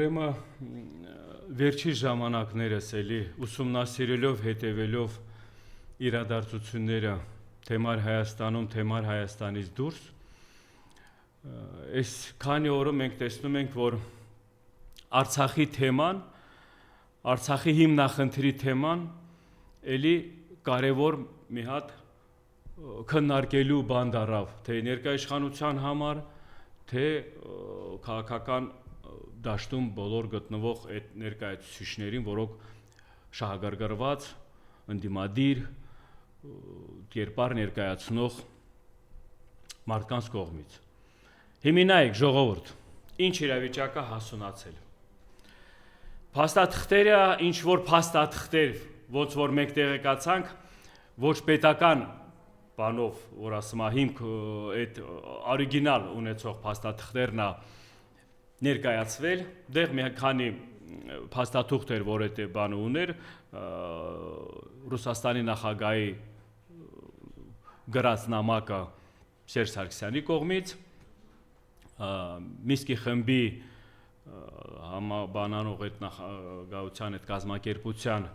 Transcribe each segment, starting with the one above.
ուրեմն վերջի ժամանակներս էլի ուսումնասիրելով, հետևելով իրադարձությունները թեմար Հայաստանում, թեմար Հայաստանից դուրս, այս քանի օրը մենք տեսնում ենք, որ Արցախի թեման, Արցախի հիմնախնդրի թեման էլի կարևոր մի հատ քննարկելու բան դառավ, թե ներկայիշխանության համար, թե քաղաքական դաշտում բոլոր գտնվող այդ ներկայացուցիչներին, որոնք շահագրգռված, ընդդիմադիր, կերպար ներկայացնող մարդկանց կողմից։ Հիմնայք ժողովուրդ, ինչ իրավիճակը հասունացել։ Փաստաթղթերը, ինչ որ փաստաթղթեր, ոնց որ մենք տեղեկացանք, ոչ պետական բանով, որ ասում է հիմք այդ օրիգինալ ունեցող փաստաթղթերն է ներկայացվել, դեղ մի քանի փաստաթուղթ էր, որ այդ բանը ուներ, Ռուսաստանի նախագահի գրած նամակը Սերժ Սարգսյանի կողմից, Միսկի խմբի համաբանանող այդ նախագահության այդ կազմակերպության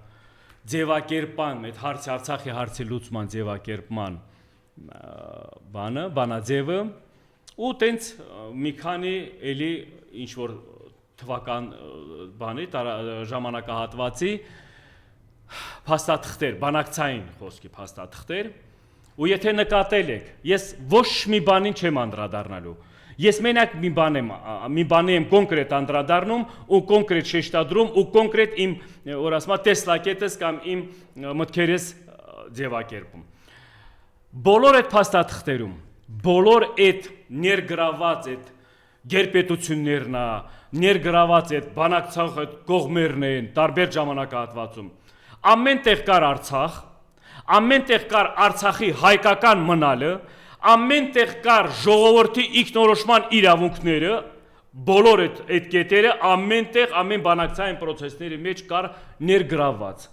ձևակերպման, այդ Արցախի հարցի լուծման ձևակերպման բանաձևը ու տենց մի քանի էլի ինչ որ թվական բանի ժամանակահատվածի փաստաթղթեր, բանակցային խոսքի փաստաթղթեր, ու եթե նկատել եք, ես ոչ մի բանին չեմ անդրադառնալու, ես մենակ մի բանի եմ կոնկրետ անդրադառնում ու կոնկրետ շեշտադրում ու կոնկրետ իմ որ ասում տեսլակետս կամ իմ մտքերս ձևակերպում։ Բոլոր այդ փաստաթղթերում, բոլոր այդ ներգրաված այդ գերպետություններն է, ներգրաված այդ բանակցող այդ կողմերն են տարբեր ժամանակահատվածում, ամեն տեղ կար Արցախ, ամեն տեղ կար Արցախի հայկական մնալը, ամեն տեղ կար ժողովրդի ինքնորոշման իրավունքները, բոլոր այդ կետերը ամեն տեղ, ամեն բանակցային պրոցեսների մեջ կար ներգրաված,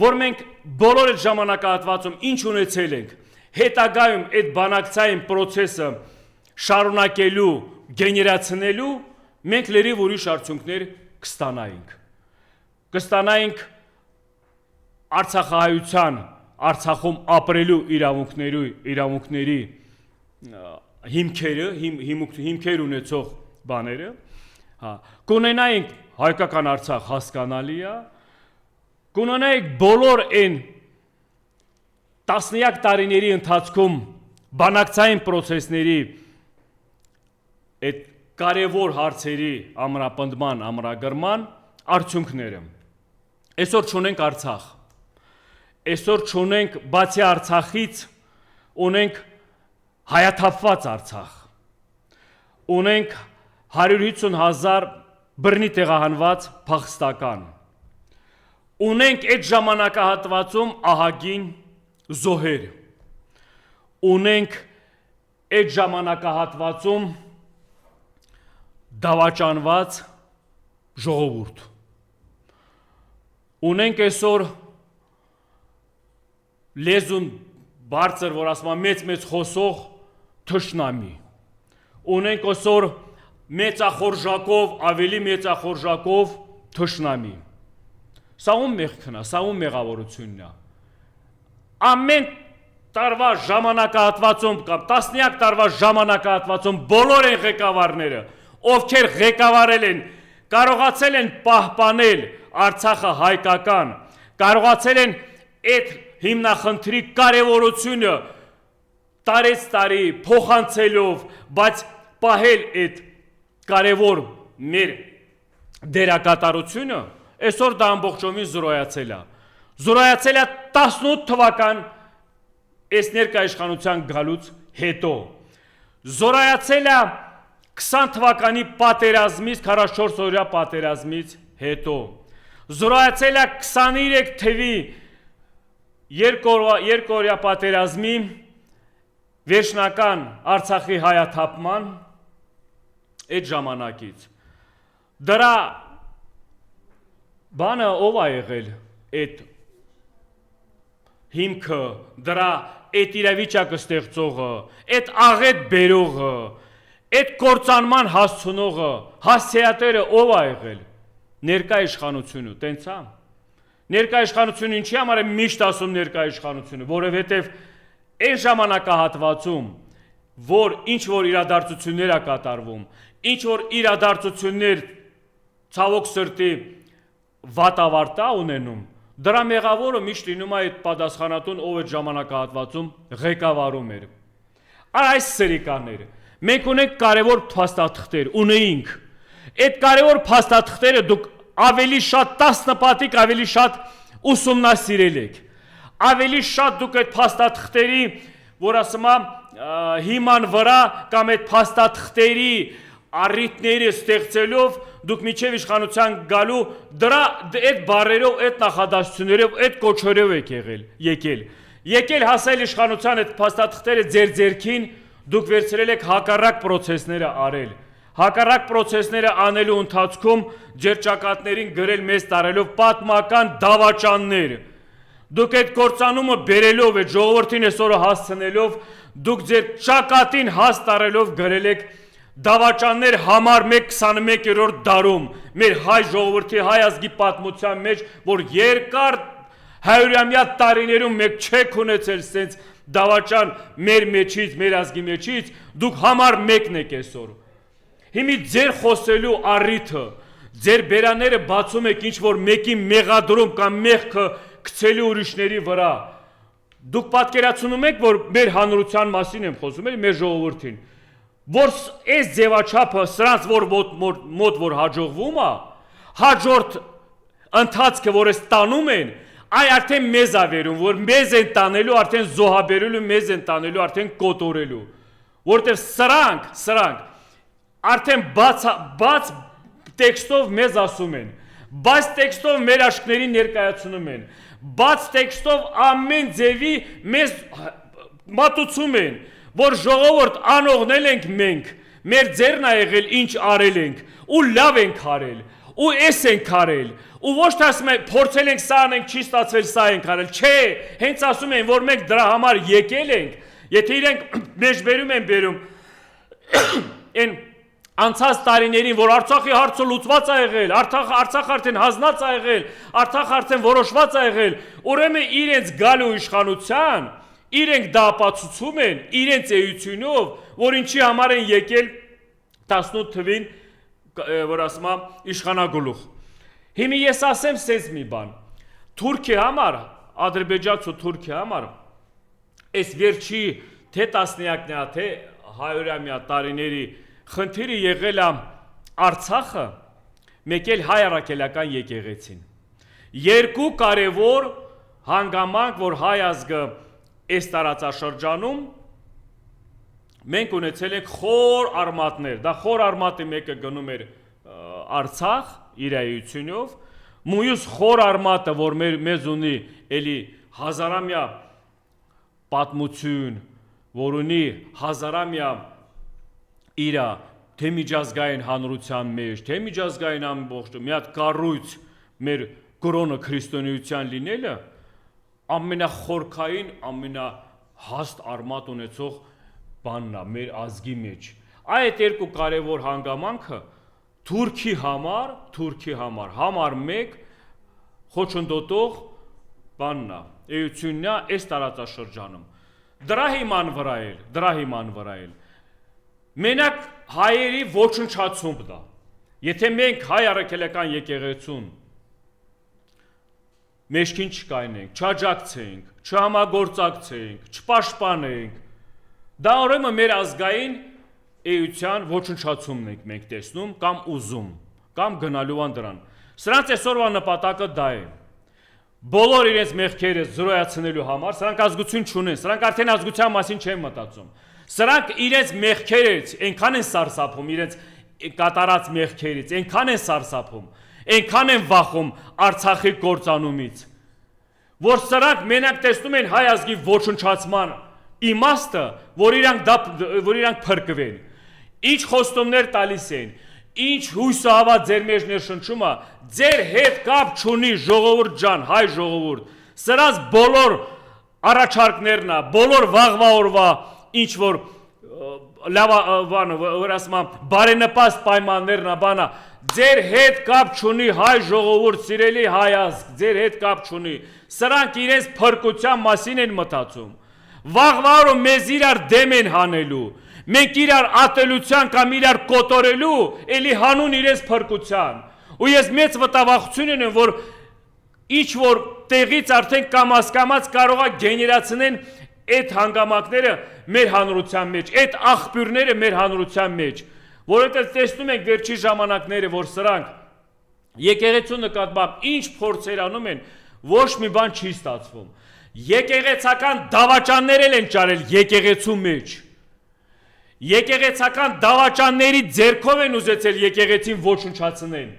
որ մենք բոլոր այդ ժամանակահատվածում ինչ ունեցել ենք, հետագայում այդ բանակցային պրոցեսը շարունակելու, գեներացնելու, մենք լրիվ ուրիշ արդյունքներ կստանայինք Արցախահայության, Արցախում ապրելու իրավունքների հիմքեր ունեցող բաները, կունենայինք հայկական Արցախ հասկանալի է, կունենայինք բոլոր այն տասնյակ տարիների ընթացքում բանակցային պրոցեսների այդ կարևոր հարցերի ամրապնդման, ամրագրման արդյունքները։ Այսօր չունենք Արցախ, այսօր չունենք բացի Արցախից, ունենք հայաթափված Արցախ, ունենք 150,000 բռնի տեղահանված փախստական, ունենք այդ ժամանակահատվածում ահագին զոհեր, ունենք այդ ժամանակահատվածում դավաճանված ժողովուրդ, ունենք այսօր լեզուն բարձր, որ ասում մեծ խոսող թշնամի, ունենք այսօր մեծախորժակով, ավելի մեծախորժակով թշնամի, սա ում մեղքն է, սա ում մեղավորությունն է, ամեն տարվա ժամանակահատվածում կամ տասնյակ տարվա ժամանակահատվածում բոլոր այն ղեկավարները, ովքեր ղեկավարել են, կարողացել են պահպանել Արցախը հայկական, կարողացել են այդ հիմնախնդրի կարևորությունը տարեցտարի փոխանցելով, բայց պահել այդ կարևոր մեր դերակատարությունը, այսօր դա ամբողջովին զրոյացել է։ Զրոյացել է 18 թվական այս ներկայիշխանության գալուց հետո։ Զրոյացել է 20 թվականի պատերազմից, 44 օրյա պատերազմից հետո։ Զրոյացել է 23 թվի երկօրյա պատերազմի վերջնական Արցախի հայաթափման այդ ժամանակից։ Դրա բանը ով է եղել այդ հիմքը, դրա այդ իրավիճակը ստեղծողը, այդ աղետ բերողը, այդ կործանման հասցնողը, հասցեատերը ով է եղել։ Ներկա իշխանությունը, տենց է։ Ներկա իշխանությունը ինչի համար է միշտ ասում ներկա իշխանությունը, որովհետև այն ժամանակահատվածում, որ ինչ որ իրադարձություններ է կատարվում, ինչ որ իրադարձություններ ցավոք սրտի վատավարտ է ունենում, դրա մեղավորը միշտ լինում է այդ պատասխանատուն, ով այդ ժամանակահատվածում ղեկավարում էր։ Այս սերիկաներ, մենք ունենք կարևոր փաստաթղթեր, ունեինք։ Այդ կարևոր փաստաթղթերը դուք ավելի շատ 10 պատիկ ավելի շատ ուսումնասիրել եք։ Ավելի շատ դուք այդ փաստաթղթերի, որ ասում եմ, հիման վրա կամ այդ փաստաթղթերի առիթները ստեղծելով դուք միջև իշխանության գալու դրա այդ բարերով, այդ նախադասություններով, այդ կոչերով եք եկել հասել իշխանության այդ փաստաթղթերը ձեր ձեռքին, դուք վերցրել եք հակառակ process-ները արել։ Հակառակ process-ները անելու ընթացքում ձեր ճակատներին գրել մեզ տարելով պատմական դավաճաններ։ Դուք այդ կործանումը բերելով, այդ ժողովրդին այսօրը հասցնելով, դուք ձեր ճակատին հաս տարելով գրել եք դավաճաններ համար 1-21-րդ դարում մեր հայ ժողովրդի հայ ազգի պատմության մեջ, որ երկար հայրամյա տարիներում մեկ չեք ունեցել սենց դավաճան մեր մեջից, մեր ազգի մեջից, դուք համար 1-ն եք այսօր։ Հիմի ձեր խոսելու առիթը, ձեր բերաները բացում եք ինչ որ մեկի մեղադրում կամ մեղքը գցելու ուրիշների վրա։ Դուք պատկերացնում եք, որ մեր հանրության մասին եմ խոսում, մեր ժողովրդին, որ այս ձևաչափը սրանց մոտ որ հաջողվում է, հաջորդ ընթացքը որ էս տանում են, այ արդեն մեզ է վերում, որ մեզ են տանելու, արդեն զոհաբերելու, մեզ են տանելու, արդեն կոտորելու, որտեղ սրանք արդեն բաց տեքստով մեզ ասում են, բաց տեքստով մեր աշկներին ներկայացնում են, բաց տեքստով ամեն ձևի մեզ մատուցում են, որ ժողովուրդ անողնել ենք մենք, մեր ձեռն է եղել ինչ արել ենք, ու լավ ենք արել, ու էս ենք արել, ու ոչ թե ասում ենք փորձել ենք սա անենք, չի ստացվել սա ենք արել, չէ, հենց ասում են, որ մենք դրա համար եկել ենք, եթե իրենք մեջբերում են բերում, են անցած տարիներին, որ Արցախի հարցը լուծված է եղել, Արցախ արդեն հանձնած է եղել, Արցախ արդեն որոշված է եղել, ուրեմն իրենց գալու իշխանության, իրենք դա ապացուցում են, իրենց էությունով, որ ինչի համար են եկել 18 թվին, որ ասում եմ, իշխանագլուխ։ Հիմի ես ասեմ սենց մի բան, Թուրքիա համար, Ադրբեջանց ու Թուրքիա համար, այս վերջի թե տասնյակնյա, թե հայորամյա տարիների խնդիրը եղել է Արցախը, մեկ էլ հայ առաքելական եկեղեցին։ Երկու կարևոր հանգամանք, որ հայ ազգը այս տարածաշրջանում մենք ունեցել ենք խոր արմատներ, դա խոր արմատի մեկը գնում էր Արցախ իր էությունով, մյուս խոր արմատը, որ մեզ ունի էլի հազարամյա պատմություն, որ ունի հազարամյա իրա թե միջազգային հանրության մեջ, թե միջազգային ամբողջ մի հատ կառույց մեր կրոնը քրիստոնեության լինելը ամենախորքային, ամենահաստ արմատ ունեցող բանն է մեր ազգի մեջ։ Այդ երկու կարևոր հանգամանքը Թուրքի համար համար 1 խոչընդոտող բանն է, էությունն է այս տարածաշրջանում։ Դրա հիման վրա էլ մենակ հայերի ոչնչացումն է։ Եթե մենք հայ առաքելական եկեղեցուն մեջքին չկայնենք, չաջակցենք, չհամագործակցենք, չպաշտպանենք, դա ուրեմն մեր ազգային էության ոչնչացումն ենք մենք տեսնում կամ ուզում, կամ գնալու են դրան։ Սրանց այսօրվա նպատակը դա է։ Բոլոր իրենց մեղքերը զրոյացնելու համար, սրանք ազգություն չունեն, սրանք արդեն ազգության մասին չեն մտածում։ Սրանք իրենց մեղքերից այնքան են սարսափում, իրենց կատարած մեղքերից, այնքան են սարսափում, այնքան են վախում Արցախի կործանումից, որ սրանք մենակ տեսնում են հայ ազգի ոչնչացման իմաստը, որ իրանք փրկվեն, ինչ խոստումներ տալիս են, ինչ հույսը հավատ ձեր մեջ ներշնչումը, ձեր հետ կապ չունի ժողովուրդ ջան, հայ ժողովուրդ, սրանց բոլոր առաջարկներն է, բոլոր վաղվա օրվա ինչ որ բարենպաստ պայմաններն ա բանա, ձեր հետ կապ չունի հայ ժողովուրդ, սիրելի հայ ազգ, ձեր հետ կապ չունի, սրանք իրենց փրկության մասին են մտածում, վաղվա օրը մեզ իրար դեմ են հանելու, մենք իրար ատելության կամ իրար կոտորելու, էլի հանուն իրենց փրկության, ու ես մեծ վտավախություն ունեմ, որ ինչ որ տեղից արդեն կամաց կարող է գեներացնեն այդ հանգամանքները մեր հանրության մեջ, այդ աղբյուրները մեր հանրության մեջ, որովհետև տեսնում ենք վերջի ժամանակները, որ սրանք եկեղեցու նկատմամբ ինչ փորձեր անում են, ոչ մի բան չի ստացվում։ Եկեղեցական դավաճաններ են ճարել եկեղեցու մեջ։ Եկեղեցական դավաճանների ձեռքով են ուզեցել եկեղեցին ոչնչացնեն։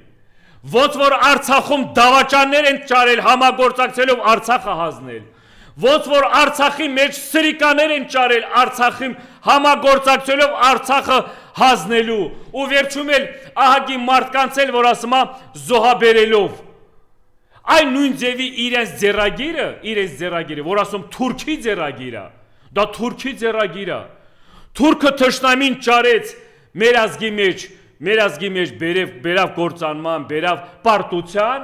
Ոնց որ Արցախում դավաճաններ են ճարել համագործակցելով Արցախը հանձնել։ Ոնց որ Արցախի մեջ սրիկաներ են ճարել Արցախի համագործակցելով Արցախը հանձնելու ու վերջում էլ ահագի մարդկանց էլ որ ասում է զոհաբերելով։ Այն նույն ձևի իրենց ձեռագիրը, որ ասում Թուրքի ձեռագիրը, դա Թուրքի ձեռագիրը։ Թուրքը թշնամին ճարեց մեր ազգի մեջ բերավ գործանման, բերավ պարտության,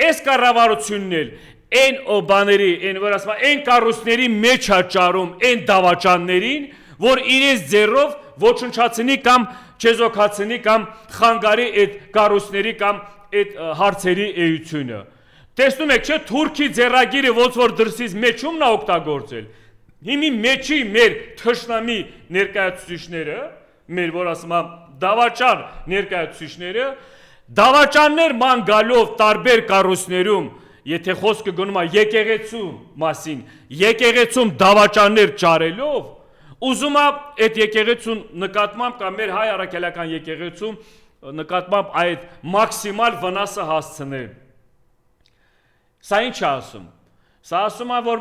այս կառավարությունն էլ այն բաների, այն կառույցների մեջ է ճարում այն դավաճաններին, որ իրենց ձեռով ոչնչացնի կամ չեզոքացնի կամ խանգարի այդ կառույցների կամ այդ հարցերի էությունը։ Տեսնում եք, չէ, Թուրքի ձեռագիրը ոնց որ դրսից մեջումն է օգտագործել։ Հիմի մեջի մեր թշնամի ներկայացուցիչները, մեր որ ասում եմ դավաճան ներկայացուցիչները, դավաճաններ ման գալով տարբեր կառույցներում, եթե խոսքը գնում է եկեղեցու մասին, եկեղեցում դավաճաններ ճարելով, ուզում է այդ եկեղեցուն նկատմամբ կամ մեր հայ առաքելական եկեղեցում նկատմամբ այդ մաքսիմալ վնասը հասցնել։ Սա ինչ է ասում։ Սա ասում է, որ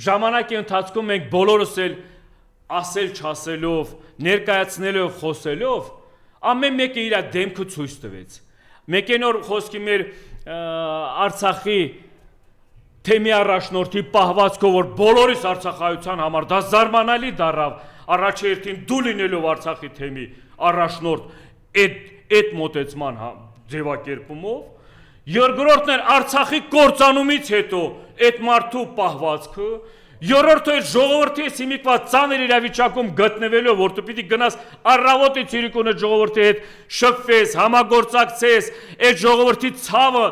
ժամանակի ընթացքում մենք բոլորս էլ ասել չասելով, ներկայացնելով, խոսելով, ամեն մեկը իր դեմքը ցույց տվեց։ Մեկ նոր խոսքի մեր Արցախի թեմի առաջնորդի պահվածքով, որ բոլորիս արցախայության համար դա զարմանալի դառավ, առաջերտին դու լինելով Արցախի թեմի առաջնորդ այդ մոտեցման ձևակերպումով, երկրորդն էր Արցախի կործանումից հետո այդ մարդու պահվածքը, երրորդը այդ ժողովրդի հիմիկվա ծանր իրավիճակում գտնվելով, որ դու պիտի գնաս առավոտի ցիրիկունը ժողովրդի հետ շփվես, համագործակցես, այդ ժողովրդի ցավը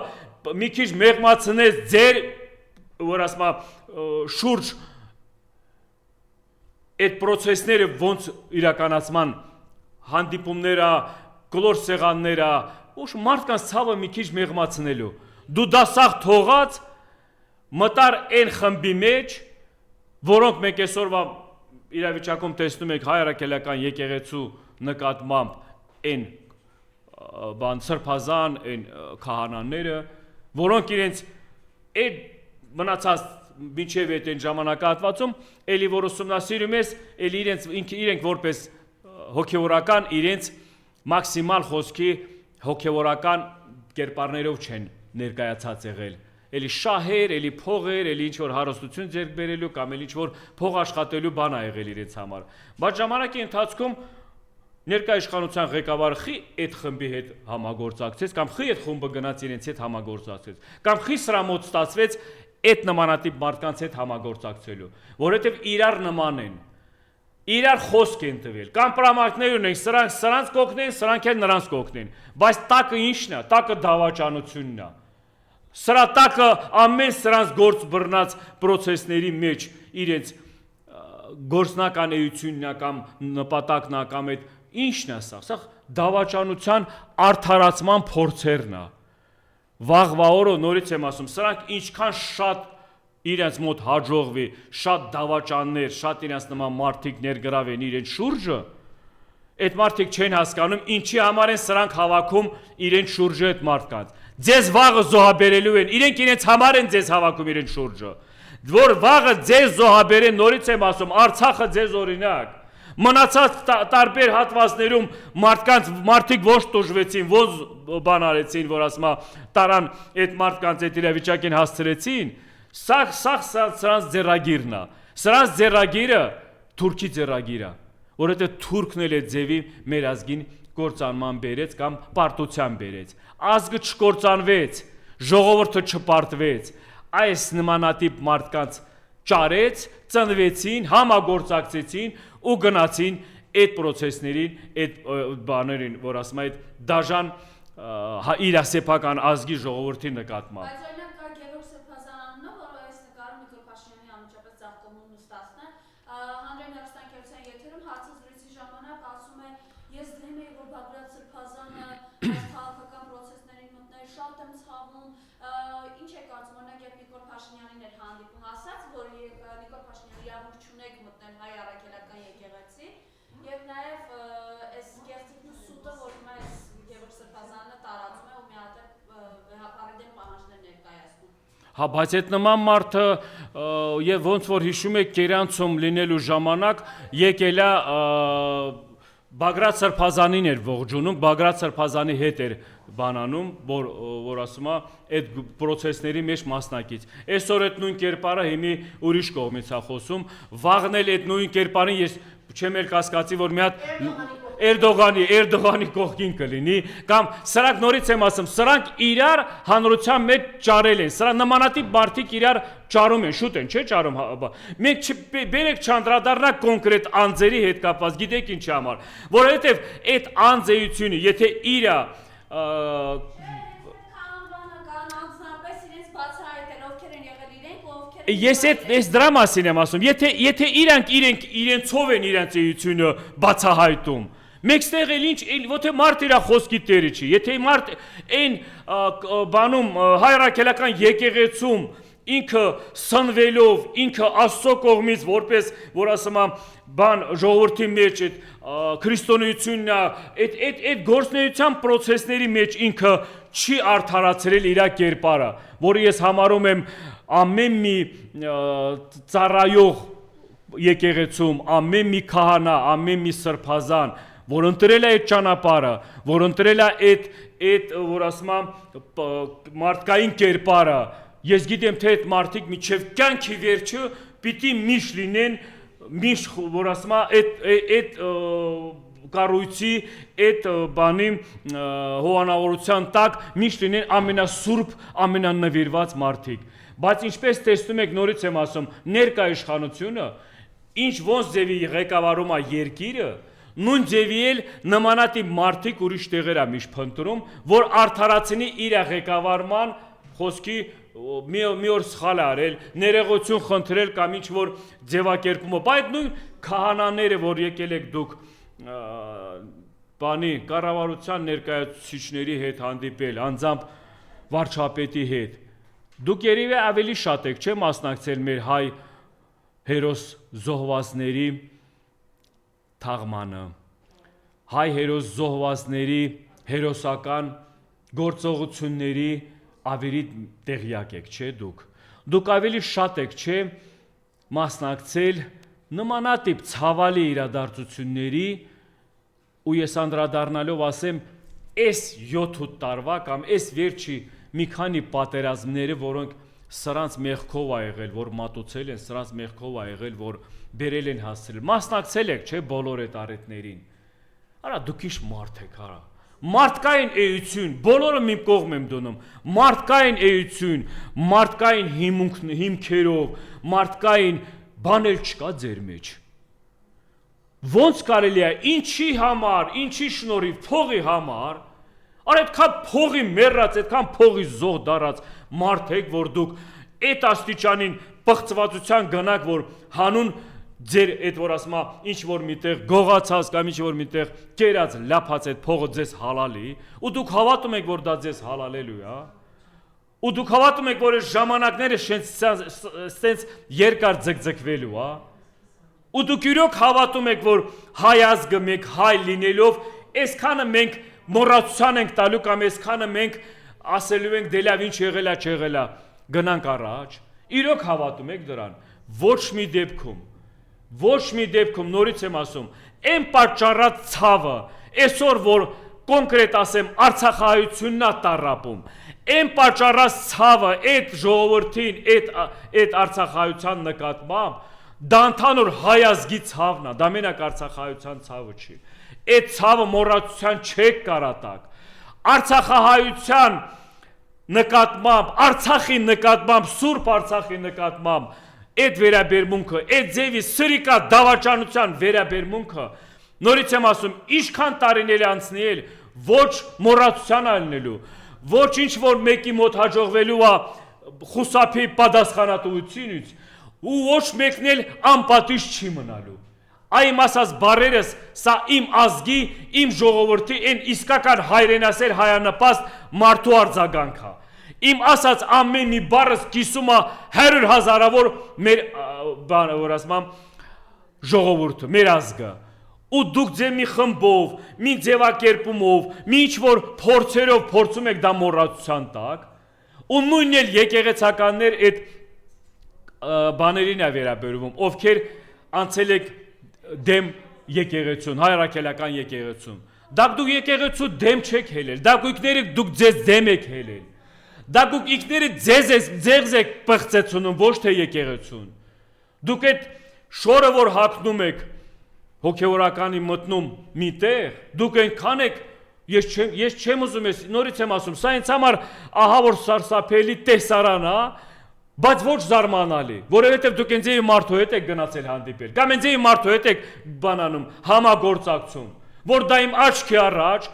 մի քիչ մեղմացնես ձեր, որ ասма շուրջ այդ process-ները ոնց իրականացման հանդիպումները, կլոր սեղանները, ու մարդկանց ցավը մի քիչ մեղմացնելու։ Դու դա սաղ թողած մտար այն խմբի մեջ, որոնք մենք այսօրվա իրավիճակում տեսնում ենք հայ առաքելական եկեղեցու նկատմամբ այն սրբազան, այն քահանաները, որոնք իրենց այդ մնացած մինչև այդ ժամանակահատվածում էլի որ ուսումնասիրում ես, էլի իրենք որպես հոգևորական իրենց մաքսիմալ խոսքի հոգևորական կերպարներով չեն ներկայացած եղել։ Էլի շահեր, էլի փողեր, էլի ինչ որ հարստություն ձեռք բերելու կամ էլի ինչ որ փող աշխատելու բան ա եղել իրենց համար։ Բայց ժամանակի ընթացքում ներկայ իշխանության ղեկավարը խի այդ խմբի հետ համագործակցեց կամ խի այդ խումբը գնաց իրենց հետ համագործակցեց կամ խի սրամոտ ստացվեց այդ նմանատիպ մարդկանց հետ համագործակցելու, որովհետև իրար նման են։ Իրար խոսք են տվել, կամ պրամակներ ունենք, սրանց կօգնեն, սրանք էլ նրանց կօգնեն, բայց տակը ինչն է, տակը դավաճանությունն է։ Սրա տակը ամեն սրանց գործ բռնած process-ների մեջ իրենց գործնական էությունն է կամ նպատակն է կամ այդ ինչն է սա դավաճանության արդարացման փորձերն է։ Վաղվա օրը նորից եմ ասում, սրանք ինչքան շատ իրենց մոտ հաջողվի, շատ դավաճաններ, շատ իրենց նման մարդիկ ներգրավեն իրենց շուրջը, այդ մարդիկ չեն հասկանում ինչի համար են սրանք հավաքում իրենց շուրջը այդ մարդկանց։ Ձեզ վաղը զոհաբերելու են, իրենք իրենց համար են ձեզ հավաքում իրենց շուրջը, որ վաղը ձեզ զոհաբերեն, նորից եմ ասում, Արցախը ձեզ օրինակ։ Մնացած տարբեր հատվածներում մարդիկ ոչ տուժվեցին, ոչ բան արեցին, որ ասма տարան այդ մարդկանց այդ իրավիճակին հասցրեցին, սրանց ձեռագիրն է, սրանց ձեռագիրը Թուրքի ձեռագիրը, որովհետև թուրքն էլ այդ ձևի մեր ազգին կործանման բերեց կամ պարտության բերեց։ Ազգը չկործանվեց, ժողովուրդը չպարտվեց, այս նմանատիպ մարդկանց ճարեց, ծնվեցին, համագործակցեցին ու գնացին այդ process-ներին, այդ բաներին, որ ասում այդ դաժան իրասեփական ազգի ժողովրդի նկատմամբ։ Հա, բայց այդ նման մարդը եւ ոնց որ հիշում եք Կերանցում լինելու ժամանակ եկել է Բագրատ Սրբազանին էր ողջունում, Բագրատ Սրբազանի հետ էր բանանում, որ ասում է այդ process-ների մեջ մասնակից։ Այսօր այդ նույն կերպարը հիմի ուրիշ կողմից է խոսում, վաղն էլ այդ նույն կերպարին ես չեմ էլ կասկածի, որ մի հատ Էրդողանի կողքին կլինի, կամ սրանք նորից եմ ասում, սրանք իրար հանրության մեջ ճարել են, սրանք նմանատիպ մարդիկ իրար ճարում են, շուտ են, չէ՞ ճարում, մենք բերեք չանդրադառնանք կոնկրետ անձերի հետ կապված, գիտեք ինչի համար, որովհետև այդ անձեությունը, եթե իրա Ես դրա մասին եմ ասում, եթե իրանք իրենցով են իրենց էությունը բացահայտում, մենք ստեղ էլ ինչ, ոթե մարդ իրա խոսքի տերը չի, եթե մարդ այն բանում հայրաքելական եկեղեցում ինքը սնվելով, ինքը Աստծո կողմից որպես, որ ասում եմ, բան ժողովրդի մեջ այդ քրիստոնեությունն այդ գործնեության process-ների մեջ ինքը չի արդարացրել իր կերպարը, որը ես համարում եմ ամեն մի ծառայող եկեղեցում, ամեն մի քահանա, ամեն մի սրբազան, որ ընտրել է այդ ճանապարհը, որ ընտրել է այդ որ ասում եմ մարդկային կերպարը, ես գիտեմ թե այդ մարդիկ միջև կյանքի վերջը պիտի միշտ լինեն, միշտ որ ասում եմ այդ կառույցի այդ բանի հովանավորության տակ միշտ լինեն ամենասուրբ, ամենանվիրված մարդիկ, բայց ինչպես տեսնում եք նորից եմ ասում, ներկա իշխանությունը, ինչ ոնց ձևի ղեկավարում է երկիրը, նույն ձևի էլ նմանատիպ մարդիկ ուրիշ տեղեր է միշտ փնտրում, որ արդարացնի իր ղեկավարման խոսքի մի օր սխալ արել, ներողություն խնդրել կամ ինչ որ ձևակերպումը, բայց նույն քահանաները, որ եկել եք դուք բանի կառավարության ներկայացուցիչների հետ հանդիպել, անձամբ վարչապետի հետ, դուք երևի ավելի շատ եք, չէ՞ մասնակցել մեր հայ հերոս զոհվածների թաղմանը, հայ հերոս զոհվածների հերոսական գործողությունների ավելի տեղյակ եք, չէ՞ դուք ավելի շատ եք, չէ՞ մասնակցել նմանատիպ ցավալի իրադարձությունների ու ես անդրադառնալով ասեմ, այս 7-8 տարվա կամ այս վերջի մի քանի պատերազմները, որոնք սրանց մեղքով ա եղել, որ մատուցել են, սրանց մեղքով ա եղել, որ բերել են հասցրել, մասնակցել եք, չէ, բոլոր այդ առիթներին, արա դուք ինչ մարդ եք, արա, մարդկային էություն, բոլորը մի կողմ եմ դնում, մարդկային էություն, մարդկային հիմքերով, մարդկային բան էլ չկա ձեր մեջ, ոնց կարելի է, ինչի համար, ինչի շնորհիվ, փողի համար, Արա այդքան փողի մեռած, այդքան փողի զոհ դարած մարդ եք, որ դուք այդ աստիճանին պղծվածության գնաք, որ հանուն ձեր այդ որ ասում ինչ որ միտեղ գողացած կամ ինչ որ միտեղ կերած լափած այդ փողը ձեզ հալալի, ու դուք հավատում եք, որ դա ձեզ հալալելու է, ու դուք հավատում եք, որ այս ժամանակները սենց երկար ձգձգվելու է, ու դուք իրոք հավատում եք, որ հայ ազգը մենք հայ լինելով, այսքանը մենք մոռացության ենք տալու կամ այսքանը մենք ասելու ենք դելավ ինչ եղելա չեղելա գնանք առաջ իրոք հավատում եք դրան ոչ մի դեպքում նորից եմ ասում այն պատճառած ցավը այսօր որ կոնկրետ ասեմ Արցախահայությունն է տառապում այն պատճառած ցավը այդ ժողովրդին այդ Արցախահայության նկատմամբ Դա ընդհանուր հայ ազգի ցավն է, դա մենակ արցախահայության ցավը չի։ Այդ ցավը մոռացության չեք կարատակ։ Արցախահայության նկատմամբ, Արցախի նկատմամբ, Սուրբ Արցախի նկատմամբ այդ վերաբերմունքը, այդ ձևի սրիկա դավաճանության վերաբերմունքը, նորից եմ ասում, ինչքան տարիներ անցնել, ոչ մոռացության ալնելու, ոչ ինչ որ մեկի մոտ հաջողվելու է խուսափի պատասխանատվությունից, ու ոչ մեկն էլ անպատիժ չի մնալու։ Այմ ասած բարերս, սա իմ ազգի, իմ ժողովրդի այն իսկական հայրենասեր հայանպաստ մարդու արձագանք է։ Իմ ասած ամեն մի բառս կիսում է 100,000-ավոր մեր որ ասում եմ ժողովուրդը, մեր ազգը։ Ու դուք ձեր մի խմբով, մի ձևակերպումով, մի ինչ-որ փորձերով փորձում եք դա մոռացության տակ, ու նույնն էլ եկեղեցականներ այդ բաներին է վերաբերվում, ովքեր անցել եք դեմ եկեղեցուն, հայրաքելական եկեղեցուն։ Դա դուք եկեղեցու դեմ չեք հելել, դա դուք ձեզ դեմ եք հելել։ Դա դուք ինքները ձեզ եք պղծեցնում, ոչ թե եկեղեցուն։ Դուք այդ շորը որ հագնում եք, հոգևորականի մտնում մի տեղ, դուք այնքան եք, ես չեմ ուզում, նորից եմ ասում, սա ինձ համար ահա որ սարսափելի տեսարան է, բայց ոչ զարմանալի, որովհետև դուք ինձ էի մարդու հետ եք գնացել հանդիպել, կամ ինձ էի մարդու հետ եք բանանում, համագործակցում, որ դա իմ աչքի առաջ,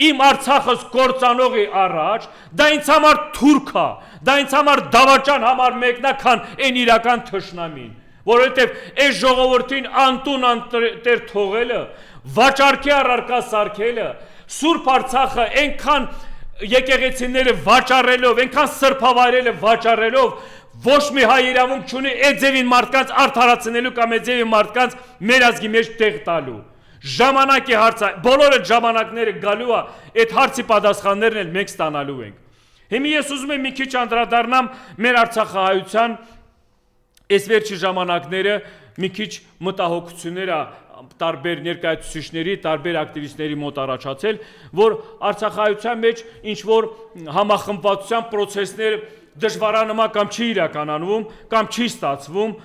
իմ Արցախս կործանողի առաջ, դա ինձ համար թուրք է, դա ինձ համար դավաճան համար մեկն է, քան այն իրական թշնամին, որովհետև այս ժողովրդին անտուն անտեր թողելը, վաճառքի առարկա սարքելը, Սուրբ Արցախը այնքան եկեղեցիները վաճառելով, այնքան սրբավայրերը վաճառելով, ոչ մի հայ իրավունք չունի այդ ձևին մարդկանց արդարացնելու կամ այդ ձևին մարդկանց մեր ազգի մեջ տեղ տալու։ Ժամանակի հարցը, բոլոր այդ ժամանակները գալու է, այդ հարցի պատասխաններն էլ մենք ստանալու ենք։ Հիմա ես ուզում եմ մի քիչ անդրադառնամ մեր արցախահայության այս վերջի ժամանակները մի քիչ մտահոգությունները տարբեր ներկայացուցիչների, տարբեր ակտիվիստների մոտ առաջացել, որ արցախահայության մեջ ինչ որ համախմբվածության process-ներ դժվարանման կամ չի իրականանվում, կամ չի ստացվում։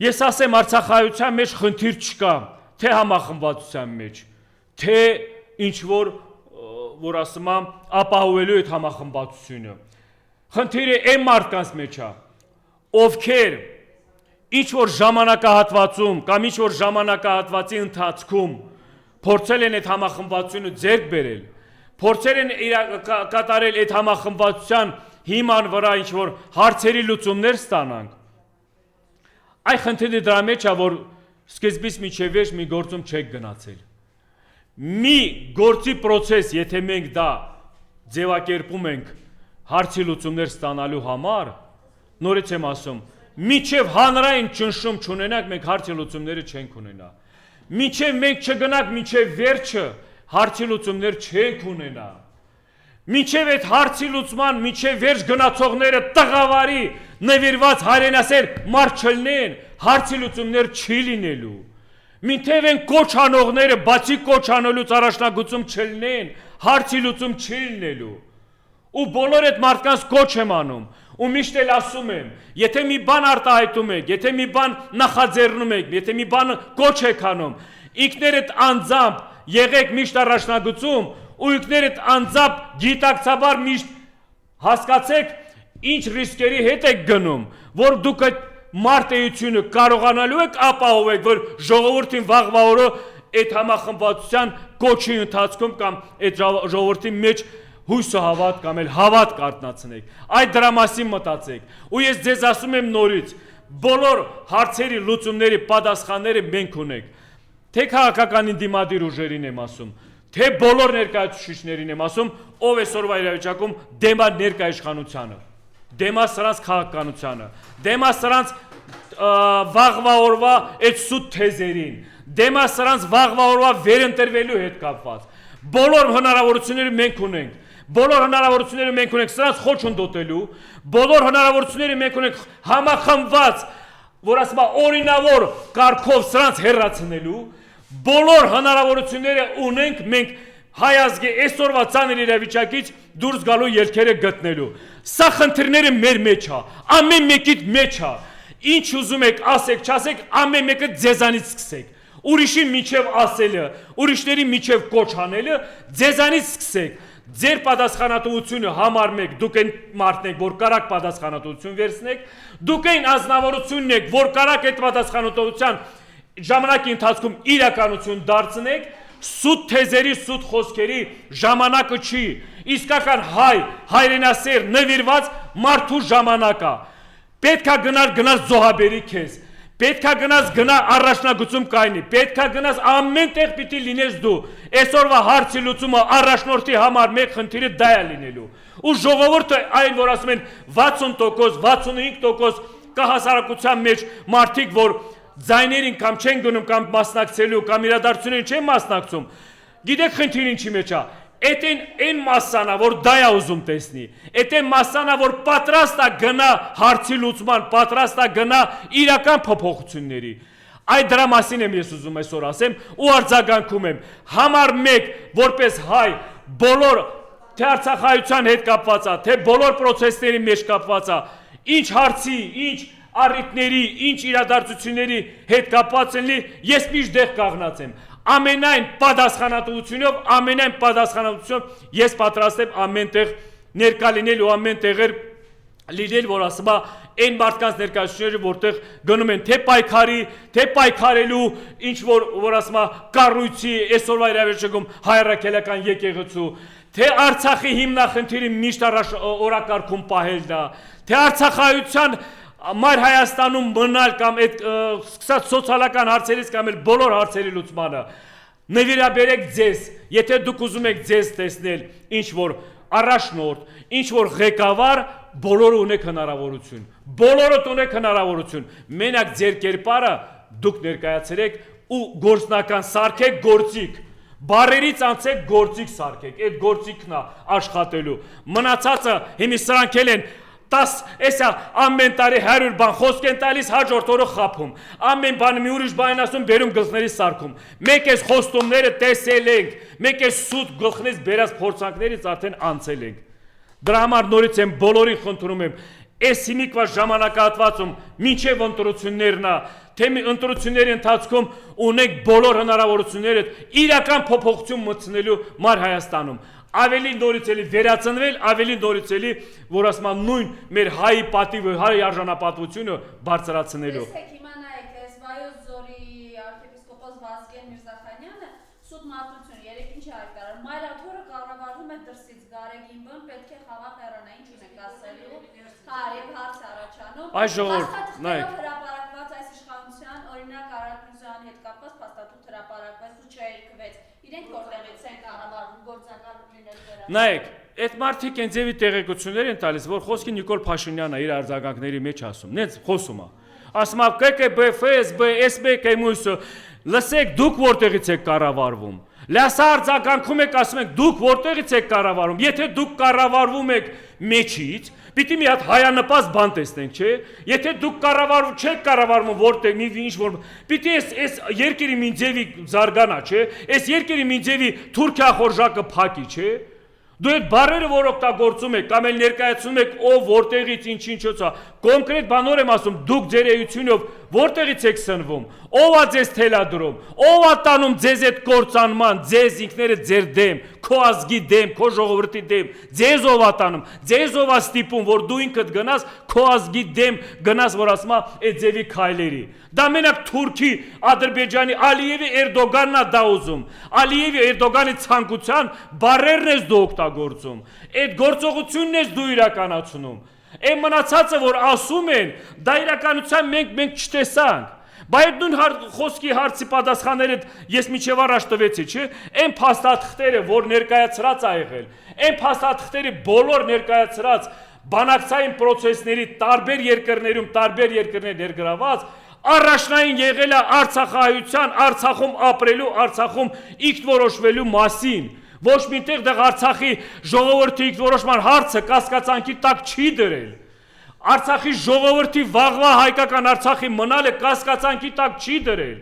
Ես ասեմ արցախահայության մեջ խնդիր չկա, թե համախմբվածության մեջ, թե ինչ որ ասում եմ ապահովելու այդ համախմբվածությունը։ Խնդիրը այն մարդկանց մեջ է, ովքեր ինչ որ ժամանակահատվածում կամ ինչ որ ժամանակահատվածի ընթացքում փորձել են այդ համախմբվածությունը ձեռք բերել, փորձել են կատարել այդ համախմբվածության հիման վրա ինչ որ հարցերի լուծումներ ստանանք։ Այ խնդիրը դրա մեջ է, որ սկզբից մինչև վերջ մի գործում չեք գնացել։ Մի գործի process, եթե մենք դա ձևակերպում ենք հարցի լուծումներ ստանալու համար, նորից եմ ասում, միջև հանրային ճնշում չունենանք, մենք հարցի լուծումները չենք ունենա։ Միջև մենք չգնանք միջև վերջը, հարցի լուծումներ չենք ունենա։ Միջև այդ հարցի լուծման միջև վերջ գնացողները տղավարի նվիրված հայրենասեր մարդ չլինեն, հարցի լուծումներ չի լինելու։ Մինչև են կոչ անողները բացի կոչ անելուց առաջնագծում չլինեն, հարցի լուծում չի լինելու։ Ու բոլոր այդ մարդկանց կոչ եմ անում, ու միշտ էլ ասում եմ, եթե մի բան արտահայտում եք, եթե մի բան նախաձեռնում եք, եթե մի բան կոչ եք անում, ինքներդ անձամբ եղեք միշտ առաջնագծում, ու ինքներդ անձամբ գիտակցաբար միշտ հասկացեք, ինչ ռիսկերի հետ եք գնում, որ դուք այդ մարտեությունը կարողանալու եք ապահովեք, որ ժողովրդին վաղվա օրը այդ համախմբվածության կոչի ընթացքում կամ այդ ժողովրդի մեջ հույսը հավատ կամ էլ հավատ կարտնացնեք, այդ դրա մասին մտածեք, ու ես ձեզ ասում եմ նորից, բոլոր հարցերի լուծումների պատասխանները մենք ունենք, թե քաղաքական դիմադիր ուժերին եմ ասում, թե բոլոր ներկայացուցիչներին եմ ասում, ով այսօրվա իրավիճակում դեմ է ներկայիշխանությանը, դեմ է սրանց քաղաքականությանը, դեմ է սրանց վաղվա օրվա այդ սուտ թեզերին, դեմ է սրանց վաղվա օրվա վերընտրվելու հետ կապված, բոլոր հնարավորությունները մենք ունենք, բոլոր հնարավորությունները մենք ունենք սրանց խոչընդոտելու, բոլոր հնարավորությունները մենք ունենք համախմբված, որ ասում է օրինավոր կարգով սրանց հեռացնելու, բոլոր հնարավորությունները ունենք մենք հայ ազգի այսօրվա ծանր իրավիճակից դուրս գալու ելքերը գտնելու։ Սա խնդիրները մեր մեջ է, ամեն մեկիդ մեջ է։ Ինչ ուզում եք ասեք, չասեք, ամեն մեկը ձեզանից սկսեք։ Ուրիշի միջև ասելը, ուրիշների միջև կոչ անելը ձեզանից սկսեք։ Ձեր պատասխանատվությունը համար մեկ դուք այն մարդն եք, որ կարաք պատասխանատվություն վերցնեք, դուք այն ազնվորությունն եք, որ կարաք այդ պատասխանատվության ժամանակի ընթացքում իրականություն դարձնեք, սուտ թեզերի, սուտ խոսքերի ժամանակը չի, իսկական հայրենասեր նվիրված մարդու ժամանակա, պետքա գնաս զոհաբերի քեզ, պետքա գնա առաջնագծում կայնի, պետքա գնաս ամեն տեղ պիտի լինես դու, այսօրվա հարցի լուծումը առաջնորդի համար մեկ խնդիրը դա է լինելու, ու ժողովուրդը այն որ ասում են 60%, 65% կա հասարակության մեջ մարդիկ, որ ձայներին կամ չեն գնում կամ մասնակցելու կամ իրադարձություններին չեն մասնակցում, գիտեք խնդիրը ինչի մեջ է, այն մասսանա, որ դա է ուզում տեսնի, այն մասսանա, որ պատրաստ է գնա հարցի լուծման, պատրաստ է գնա իրական փոփոխությունների, այդ դրա մասին եմ ես ուզում այսօր ասեմ ու արձագանքում եմ, համար մեկ որպես հայ, բոլոր թե արցախայության հետ կապված է, թե բոլոր պրոցեսների մեջ կապված է, ինչ հարցի, ինչ առիթների, ինչ իրադարձությունների հետ կապված լինի, ես միշտ դեղ կանգնած եմ, ամենայն պատասխանատվությամբ ես պատրաստ եմ ամեն տեղ ներկա լինել ու ամեն տեղեր լինել, որ ասում այն մարդկանց ներկայացուցիչները, որտեղ գնում են թե պայքարի, թե պայքարելու, ինչ որ ասում կառույցի, այսօրվա իրավիճակում հայրաքելական եկեղեցու, թե Արցախի հիմնախնդիրի միշտ օրակարգում պահել դա, թե արցախայության Մայր Հայաստանում մնալ կամ այդ սկսած սոցիալական հարցերից կամ էլ բոլոր հարցերի լուծմանը նվիրաբերեք ձեզ, եթե դուք ուզում եք ձեզ տեսնել ինչ որ առաջնորդ, ինչ որ ղեկավար, բոլորը ունեք հնարավորություն, բոլորդ ունեք հնարավորություն, մենակ ձեր կերպարը դուք ներկայացրեք ու գործնական սարքեք գործիք, բարերից անցեք գործիք սարքեք, այդ գործիքն է աշխատելու, մնացածը հիմի սրանք են 10 էսա ամեն տարի 100 բան խոսք են տալիս հաջորդ օրը խափում ամեն բան մի ուրիշ բան ասում բերում գլխների սարքում մեկ էս խոստումները տեսել ենք մեկ էս սուտ գլխներից բերած փորձանքներից արդեն անցել ենք դրա համար նորից եմ բոլորին խնդրում եմ այս հիմիկվա ժամանակահատվածում մինչև ընտրություններն է թե ընտրությունների ընթացքում ունեք բոլոր հնարավորությունները իրական փոփոխություն մտցնելու Մայր Հայաստանում ավելի նորից էլի վերացնվել, ավելի նորից էլի, որ ասում նույն մեր հայի պատիվը, հայի արժանապատվությունը բարձրացնելու։ Տեսեք հիմա նայեք, այս Վայոց Ձորի arczepiskopos Վազգեն Միրզախանյանը սուտ մատրություն, երեք ինչ հայտարար, մայրաթորը կառավարվում է դրսից, Գարեգին բն պետք է խաղաղ հեռանա, ինչ ունեք ասելու, հարև հարց առաջանում։ Այս ժողովուրդ, նայեք։ Հրապարակված այս իշխանության, օրինակ Արարատ Միրզոյանի հետ կապված փաստաթուղթ հրապարակվեց ու չերկվեց։ Իրենք որտեղից են կառավարվում գործական լինել վերա։ Նայեք, այդ մարդիկ են ձևի տեղեկություններ են տալիս, որ խոսքի Նիկոլ Փաշինյանը իր արձագանքների մեջ ասում, նենց խոսում է։ Ասում է ԿԿԲ, ՖՍԲ, ՍԲԿ մույսը, լսեք դուք որտեղից եք կառավարվում։ Լասա արձագանքում եք ասում եք դուք որտեղից եք կառավարում։ Եթե դուք կառավարվում եք մեջից, պիտի մի հատ հայանպաստ բան տեսնենք, չէ։ Եթե դուք չեք կառավարվում որտեղ մի ինչ որ պիտի այս երկրի մի ձևի զարգանա, չէ։ Այս երկրի մի ձևի Թուրքիա խորժակը փակի, չէ։ Դու այդ բառերը որ օգտագործում եք կամ էլ ներկայացնում եք ով որտեղից ինչից է կոնկրետ բանոր եմ ասում դուք ձեր էությունով որտեղից եք սնվում ով է ձեզ թելադրում ով է տանում ձեզ այդ կործանման ձեզ ինքներդ ձեր դեմ քո ազգի դեմ քո ժողովրդի դեմ ձեզ ով է տանում ձեզ ով է ստիպում որ դու ինքդ գնաս քո ազգի դեմ գնաս որ ասում է այդ ձևի քայլերի դա մենակ Թուրքի Ադրբեջանի Ալիևի Էրդոգանն է դա ուզում Ալիևի Էրդոգանի ցանկության բառերն ես դու օգտագործում այդ գործողությունն ես դու իրականացնում Այն մնացածը որ ասում են դա իրականության մենք չտեսանք բայց նույն խոսքի հարցի պատասխանները ես միջև առաջ տվեցի չէ այն փաստաթղթերը որ ներկայացրած ա եղել այն փաստաթղթերի բոլոր ներկայացրած բանակցային process-ների տարբեր երկրներում տարբեր երկրներ ներգրաված առաջնային եղել է Արցախահայության Արցախում ապրելու Արցախում ինքնորոշվելու մասին Ոչ միտեղ դեղ Արցախի ժողովրդի ինքնորոշման հարցը կասկածանքի տակ չի դրել։ Արցախի ժողովրդի վաղվա հայկական Արցախի մնալը կասկածանքի տակ չի դրել։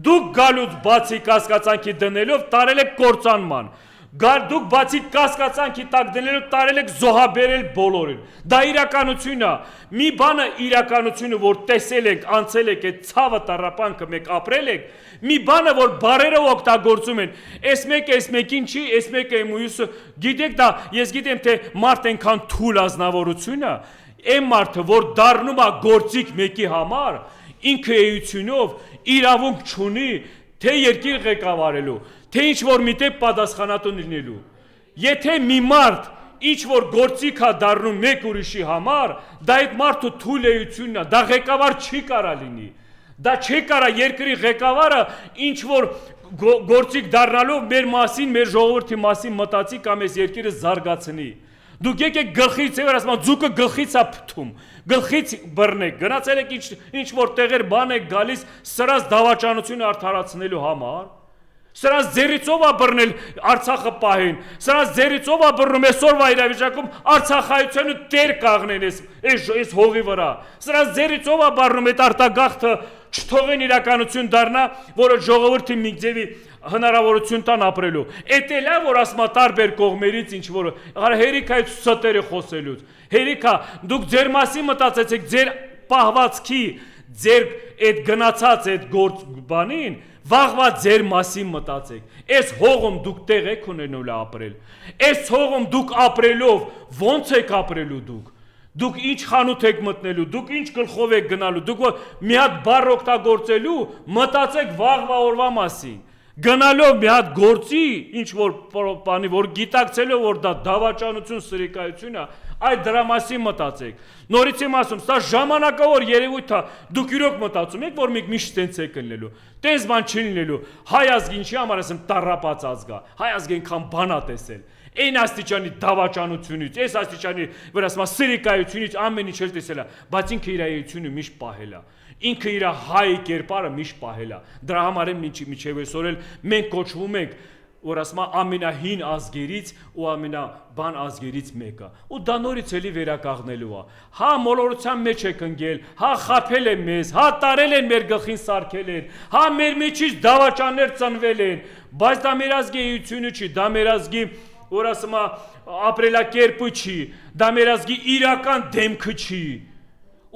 Դուք գալուց բացի կասկածանքի դնելով տարել եք կործանման։ Դուք բացի կասկածանքի տակ դնելու տարել եք զոհաբերել բոլորին։ Դա իրականությունն է։ Մի բանը իրականությունը, որ տեսել եք, անցել եք, այդ ցավը տառապանքը մեկ ապրել եք, մի բանը, որ բարերով օգտագործում են, այս մեկին չի, այս մեկը մյուսը, գիտեք դա, ես գիտեմ, թե մարդ այնքան թույլ ազնվորություն է, այն մարդը, որ դառնում է գործիք մեկի համար, ինքը էությունով իրավունք չունի, թե երկիր ղեկավարելու, թե ինչ որ միտեղ պատասխանատու լինելու։ Եթե մի մարդ ինչ որ գործիք է դառնում մեկ ուրիշի համար, դա այդ մարդու թույլ էությունն է, դա ղեկավար չի կարա լինի։ Դա չի կարա երկրի ղեկավարը ինչ որ գործիք դառնալով մեր մասին, մեր ժողովրդի մասին մտածի կամ այս երկիրը զարգացնի։ Դուք եկեք գլխից, եւ ասում ձուկը գլխից է փթում, գլխից բռնեք, գնացել եք ինչ որ տեղեր բան եք գալիս սրած դավաճանությունը արդարացնելու համար։ Սրանց ձեռից ով է բռնել Արցախը պահին, սրանց ձեռից ով է բռնում այսօրվա իրավիճակում Արցախայությունը տեր կաղնեն այս հողի վրա, սրանց ձեռից ով է բռնում այդ արտագաղթը չթողեն իրականություն դառնա, որը ժողովրդի մի ձևի հնարավորություն տան ապրելու։ Էդ էլ է, որ ասма տարբեր կողմերից ինչ որ հերիքա այդ ստերը խոսելուց։ Հերիքա դուք ձեր մասին մտածեցեք, ձեր պահվածքի, ձեր այդ գնացած այդ գործ բանին վաղվա ձեր մասին մտածեք։ Այս հողում դուք տեղ եք ունենալու ապրել։ Այս հողում դուք ապրելով ո՞նց եք ապրելու դուք։ Դուք ինչ խանութ եք մտնելու, դուք ինչ գլխով եք գնալու, դուք մի հատ բառ օգտագործելու, մտածեք վաղվա օրվա մասին։ Գնալով մի հատ գործի, ինչ որ բանի, որ գիտակցելով, որ դա դավաճանություն, սրիկայություն է, այդ դրա մասին մտածեք։ Նորից եմ ասում, սա ժամանակավոր երևույթ է, դուք իրոք մտածում եք, որ մենք միշտ տենց եք լինելու։ Տենց բան չի լինելու։ Հայ ազգին չի համար ասեմ տառապած ազգ է։ Հայ ազգը այնքան բան է տեսել։ Այն աստիճանի դավաճանությունից, այս աստիճանի որ ասում սրիկայությունից ամեն ինչ էլ տեսել է, բայց ինքը իր էությունը միշտ պահել է։ Ինքը իր հայ կերպարը միշտ պահել է։ Դրա համար եմ միջև այսօր էլ մենք կոչվում ենք, որ ասում ամենահին ազգերից ու ամենաբան ազգերից մեկը։ Ու դա նորից էլի վերականգնելու է։ Հա մոլորության մեջ եք ընկել, հա խաբել են մեզ, հա տարել են մեր գլխին սարքել են, հա մեր մեջից դավաճաններ ծնվել են, բայց դա մեր ազգի էությունը չի, դա մեր ազգի որ ասում ապրելակերպը չի, դա մեր ազգի իրական դեմքը չի։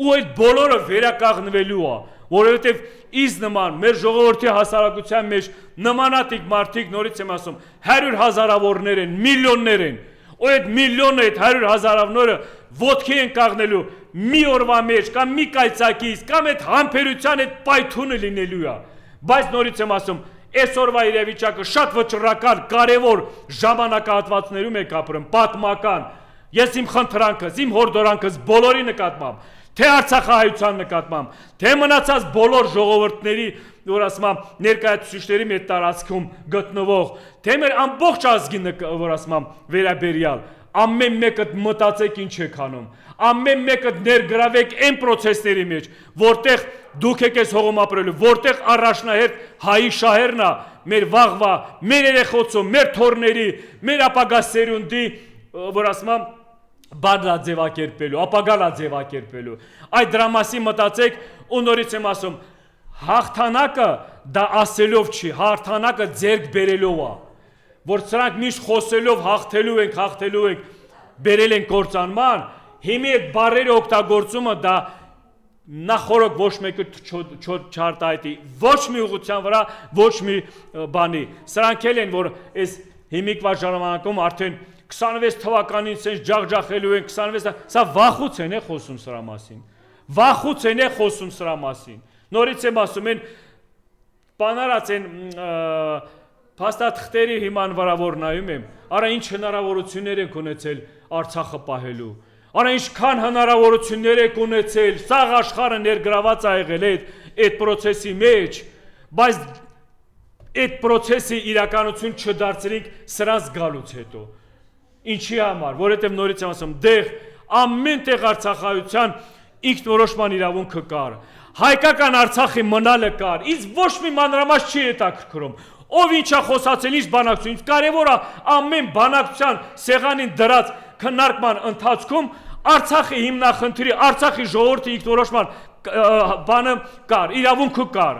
Ու այդ բոլորը վերականգնվելու է, որովհետև իս նման մեր ժողովրդի հասարակության մեջ նմանատիպ մարդիկ նորից եմ ասում 100 հազարավորներ են, միլիոններ են։ Ու այդ միլիոնը, այդ 100 հազարավորները ոտքի են կաղնելու մի օրվա մեջ կամ մի կայծակից կամ այդ համբերության այդ պայթունը լինելու է։ Բայց նորից եմ ասում այսօրվա իրավիճակը շատ վճռական, կարևոր ժամանակահատվածներում եք ապրում, պատմական։ Ես իմ խնդրանքս, իմ հորդորանքս բոլորի նկատմամբ, թե արցախահայության նկատմամբ, թե մնացած բոլոր ժողովուրդների, որ ասում եմ, ներկայացուցիչների մեր տարածքում գտնվող, թե մեր ամբողջ ազգի, որ ասում եմ, վերաբերյալ, ամեն մեկը մտածեք ինչ եք անում, ամեն մեկը ներգրավեք այն process-ների մեջ, որտեղ դուք եք այս հողում ապրելու, որտեղ առաջնահերթ հայի շահերն է, մեր վաղվա, մեր երեխոցու, մեր թորների, մեր ապագա սերունդի, որ ասում եմ, բանլա ձևակերպելու, ապագալա ձևակերպելու։ Այդ դրա մասին մտածեք ու նորից եմ ասում, հաղթանակը դա ասելով չի, հաղթանակը ձեռք բերելով է, որ սրանք միշտ խոսելով հաղթելու ենք, բերել են կործանման, հիմի այդ բառերը օգտագործումը դա նախորդ ոչ մեկը չարտահայտի, ոչ մի ուղղության վրա, ոչ մի բանի։ Սրանք էլ են, որ այս հիմիկվա ժամանակում արդեն 26 թվականին սենց ջախջախելու են 26, սա վախուց են խոսում սրա մասին, վախուց են խոսում սրա մասին, նորից եմ ասում են, բանարած են փաստաթղթերի հիման վրա որ նայում եմ, արա ինչ հնարավորություններ ենք ունեցել Արցախը պահելու, արա ինչքան հնարավորություններ եք ունեցել, սաղ աշխարհը ներգրաված ա եղել այդ process-ի մեջ, բայց այդ process-ի իրականություն չդարձրինք սրանց գալուց հետո։ Ինչի համար, որովհետև նորից եմ ասում, դեղ ամեն տեղ արցախայության ինքնորոշման իրավունքը կար, հայկական Արցախի մնալը կար, ինձ ոչ մի մանրամասն չի հետաքրքրում, ով ինչ է խոսացել, ինչ բանակցություն, ինձ կարևոր է ամեն բանակցության սեղանին դրած քննարկման ընթացքում Արցախի հիմնախնդրի, Արցախի ժողովրդի ինքնորոշման բանը կար, իրավունքը կար,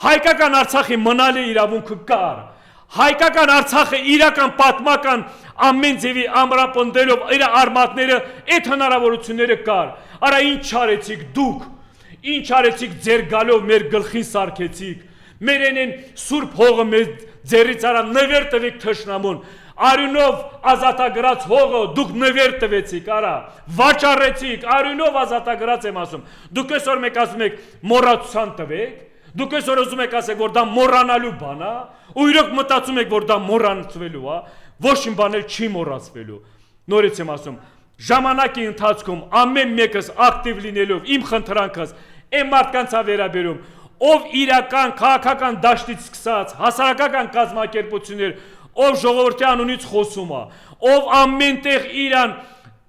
հայկական Արցախի մնալի իրավունքը կար, հայկական Արցախը իրական պատմական ամեն ձևի ամրապնդելով իր արմատները այդ հնարավորությունները կար։ Արա ինչ արեցիք դուք, ինչ արեցիք ձեր գալով մեր գլխին սարքեցիք, մեր են սուրբ հողը մեր ձեռից արա նվեր տվեք թշնամուն, արյունով ազատագրած հողը դուք նվեր տվեցիք, արա, վաճառեցիք, արյունով ազատագրած եմ ասում, դուք այսօր մեկ ասում եք մոռացության տվեք, դուք այսօր ուզում եք ասեք, որ դա մոռանալու բան է, ու իրոք մտածում եք, որ դա մոռանցվելու է, ոչ մի բան էլ չի մոռացվելու։ Նորից եմ ասում, ժամանակի ընթացքում ամեն մեկս ակտիվ լինելով իմ խնդրանքս այն մարդկանց է վերաբերում, ով իրական քաղաքական դաշտից սկսած հասարակական կազմակերպություններ, ով ժողովրդի անունից խոսում է, ով ամենտեղ իրան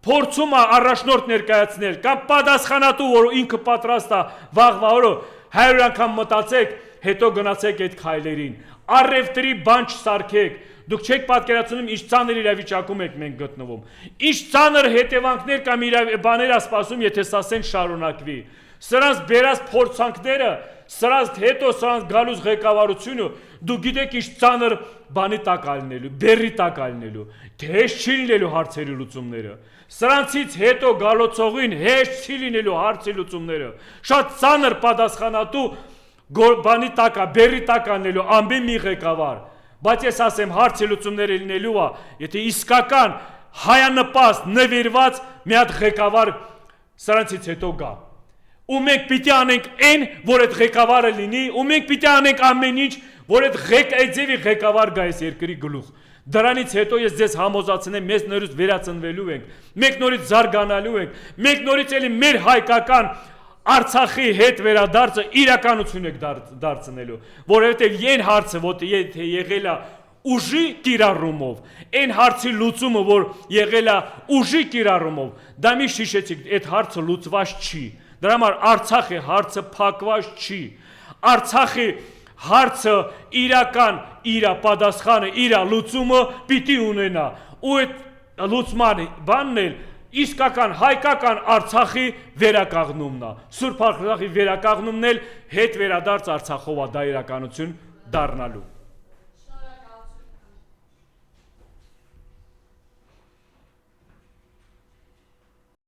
փորձում է առաջնորդ ներկայացնել, կամ պատասխանատու, որ ինքը պատրաստ է վաղվա օրը 100 անգամ մտածեք, հետո գնացեք այդ քայլերին, առևտրի բան չսարքեք, դուք չեք պատկերացնում ինչ ծանր իրավիճակում եք մենք գտնվում, ինչ ծանր հետևանքներ կամ բաներ է սպասում, եթե սասեն շարունակվի, սրանց բերած փորձանքները, սրանց հետո սրանց գալուց ղեկավարությունը, դու գիտեք ինչ ծանր բանի տակ ալնելու, բերի տակ ալնելու, թե հեշտ չի լինելու հարցերի լուծումները, սրանցից հետո գալոցողին հեշտ չի լինելու հարցի լուծումները, շատ ծանր պատասխանատու բանի տակ է, բերի տակ ալնելու ամեն մի ղեկավար, բայց ես ասեմ հարցի լուծումները լինելու է, եթե իսկական հայանպաստ նվիրված մի հատ ղեկավար սրանցից հետո գա, ու մենք պիտի անենք այն, որ այդ ղեկավարը լինի, ու մենք պիտի անենք ամեն ինչ, որ այդ ձևի ղեկավար գա այս երկրի գլուխ։ Դրանից հետո ես ձեզ համոզացնեմ, մեզ նորից վերածնվելու ենք, մենք նորից զարգանալու ենք, մենք նորից էլի մեր հայկական Արցախի հետ վերադարձը իրականություն եք դարձնելու, որովհետև այն հարցը, որ եղել է ուժի կիրառումով, այն հարցի լուծումը, որ եղել է ուժի կիրառումով, դա միշտ հիշեցիք, այդ հարցը լուծված չի, դրա համար Արցախի հարցը փակված չի, Արցախի հարցը իրական իր պատասխանը, իր լուծումը պիտի ունենա, ու այդ լուծման բանն էլ իսկական հայկական Արցախի վերականգնումն է, Սուրբ Արցախի վերականգնումն էլ հետ վերադարձ Արցախով է դա իրականություն դառնալու։